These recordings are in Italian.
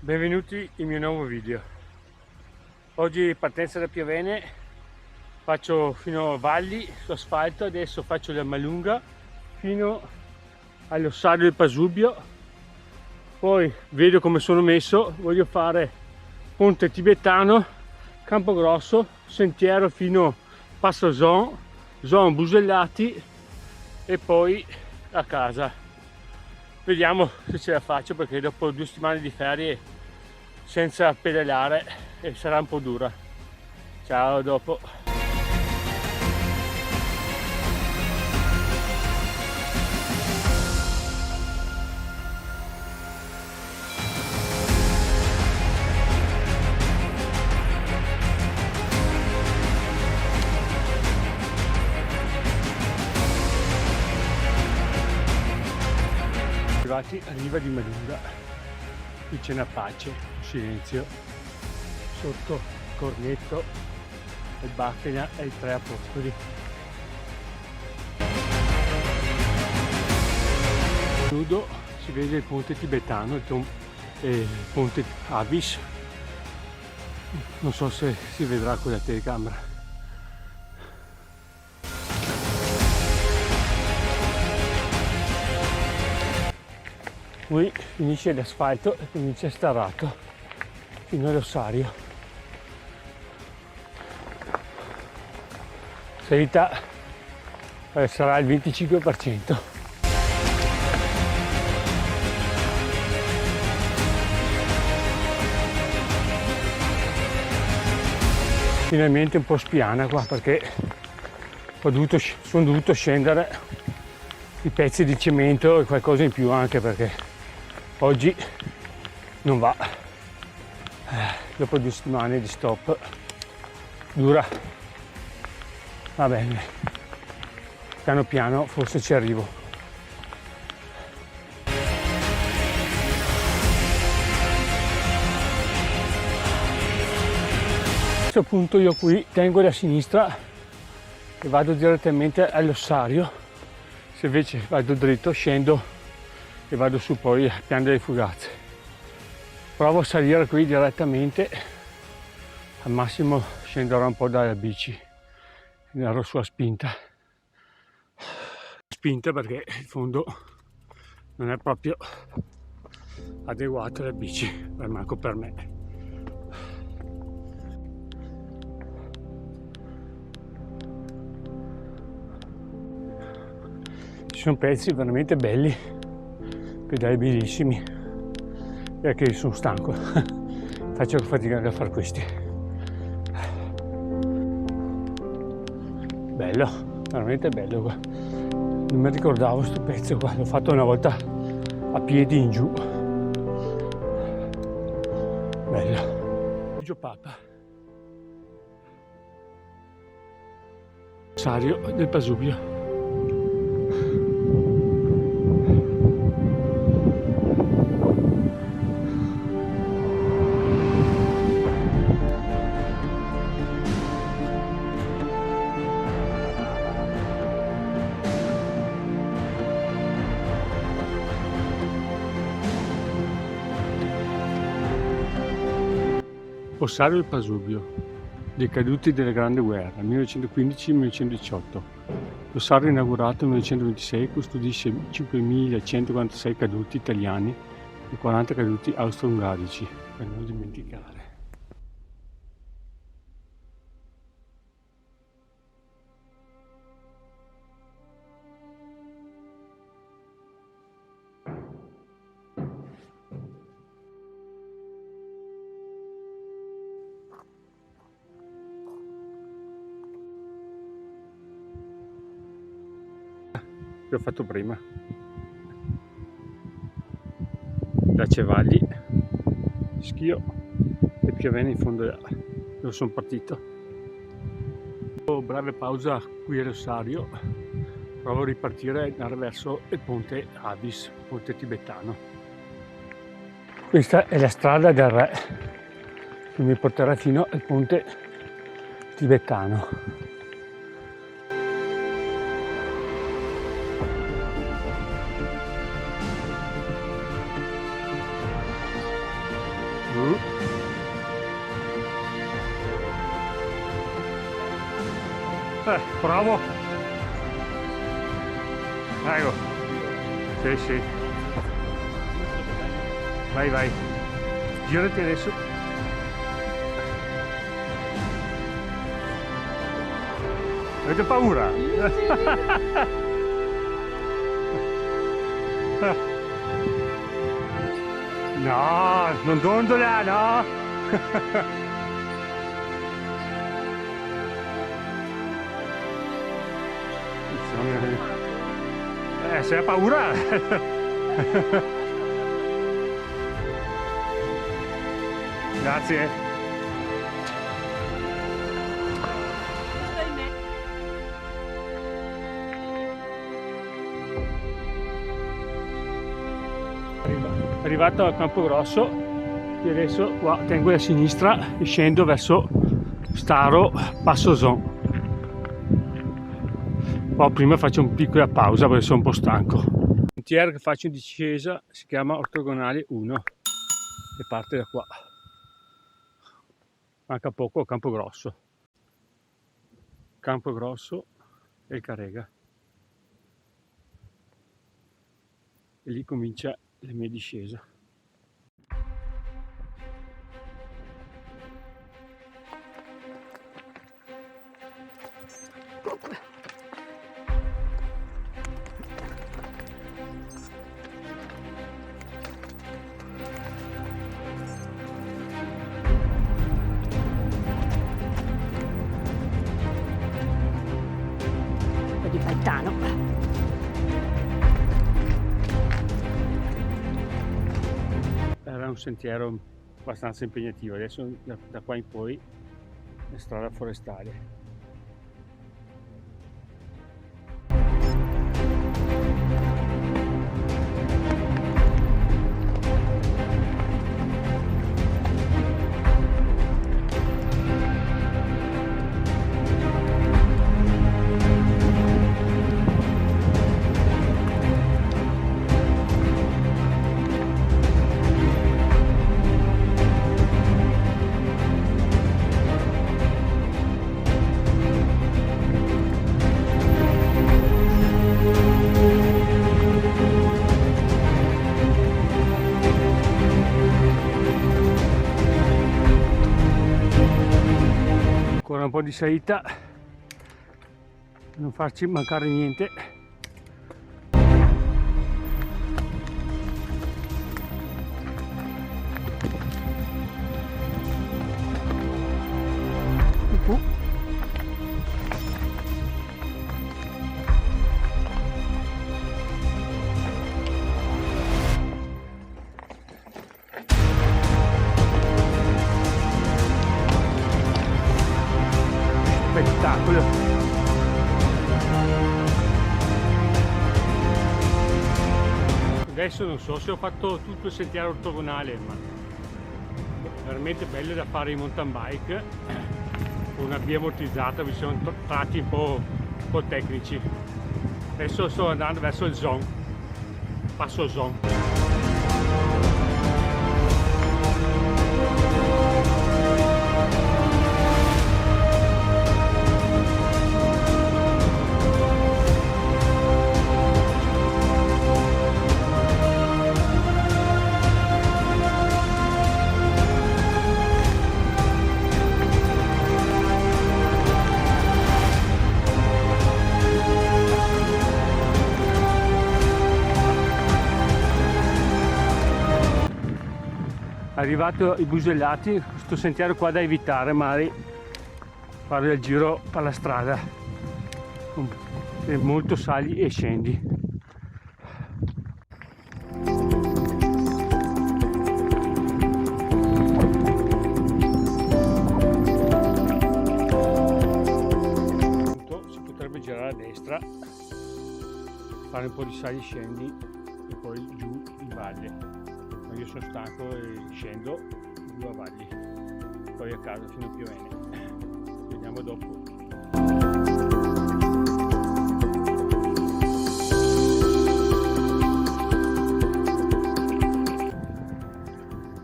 Benvenuti in mio nuovo video. Oggi partenza da Piovene, faccio fino a Valli su asfalto, adesso faccio la Malunga fino all'ossario del Pasubio, poi vedo come sono messo, voglio fare Ponte Tibetano, Campogrosso, sentiero fino Passo Zon Busellati e poi a casa. Vediamo se ce la faccio, perché dopo 2 settimane di ferie senza pedalare sarà un po' dura. Ciao, a dopo. Arrivati a riva di Malunga, qui c'è una pace, un silenzio, sotto il cornetto, il Baffina e i 3 apostoli. Nudo si vede il ponte tibetano, il ponte Abyss, non so se si vedrà con la telecamera. Qui finisce l'asfalto e comincia Starrato fino all'ossario. Salita sarà il 25%. Finalmente un po' spiana qua, perché sono dovuto scendere i pezzi di cemento e qualcosa in più, anche perché oggi non va, dopo 2 settimane di stop dura. Va bene, piano piano forse ci arrivo. A questo punto io qui tengo da sinistra e vado direttamente all'ossario. Se invece vado dritto scendo e vado su poi al Piano delle Fugazze. Provo a salire qui direttamente, al massimo scenderò un po' dalla bici, andrò su a spinta perché il fondo non è proprio adeguato alla bici, manco per me. Ci sono pezzi veramente belli, pedali bellissimi, perché sono stanco, faccio fatica anche a fare questi. Bello, veramente bello qua. Non mi ricordavo sto pezzo qua, l'ho fatto una volta a piedi in giù. Bello. Gio Papa. Ossario del Pasubio. Ossario del Pasubio, dei caduti della Grande Guerra, 1915-1918. L'ossario inaugurato nel 1926 custodisce 5.146 caduti italiani e 40 caduti austro-ungarici, per non dimenticare. Che ho fatto prima, da Cevalli, Schio e Piovene in fondo dove sono partito. Breve pausa qui all'ossario, provo a ripartire e andare verso il ponte Abyss, ponte tibetano. Questa è la strada del re che mi porterà fino al ponte tibetano. Provo. Ecco. Sì, sì. Vai, vai. Girati adesso. Avete paura? No, non dondola, no! Se ha paura! Grazie. Arrivato a Campogrosso e adesso qua tengo a sinistra e scendo verso Staro Passozon. Poi prima faccio una piccola pausa perché sono un po' stanco. Il sentiero che faccio in discesa si chiama Ortogonale 1 e parte da qua. Manca poco a Campogrosso. Campogrosso e il Carrega. E lì comincia la mia discesa. Di Paitano. Era un sentiero abbastanza impegnativo, adesso da qua in poi è strada forestale. Ancora un po' di salita, non farci mancare niente. Spettacolo. Adesso non so se ho fatto tutto il sentiero ortogonale, ma veramente bello da fare in mountain bike con una via ammortizzata, vi sono tratti un po' tecnici. Adesso sto andando verso il Zon, passo Zon. Arrivato ai Busellati, questo sentiero qua da evitare, magari fare il giro per la strada, è molto sali e scendi. Si potrebbe girare a destra, fare un po' di sali e scendi e poi giù in valle. Io sono stanco e scendo giù a Valli, poi a casa fino a Piovene. Ci vediamo dopo.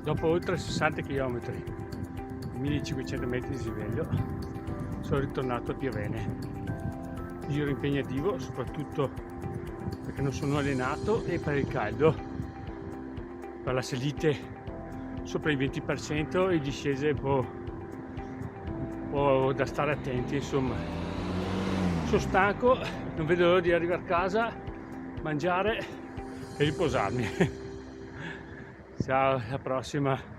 Dopo oltre 60 km, 1500 metri di dislivello, sono ritornato a Piovene. giro impegnativo, soprattutto perché non sono allenato, e per il caldo, per la salite sopra i 20% e discese un po' da stare attenti, insomma. Sono stanco, non vedo l'ora di arrivare a casa, mangiare e riposarmi. Ciao, alla prossima.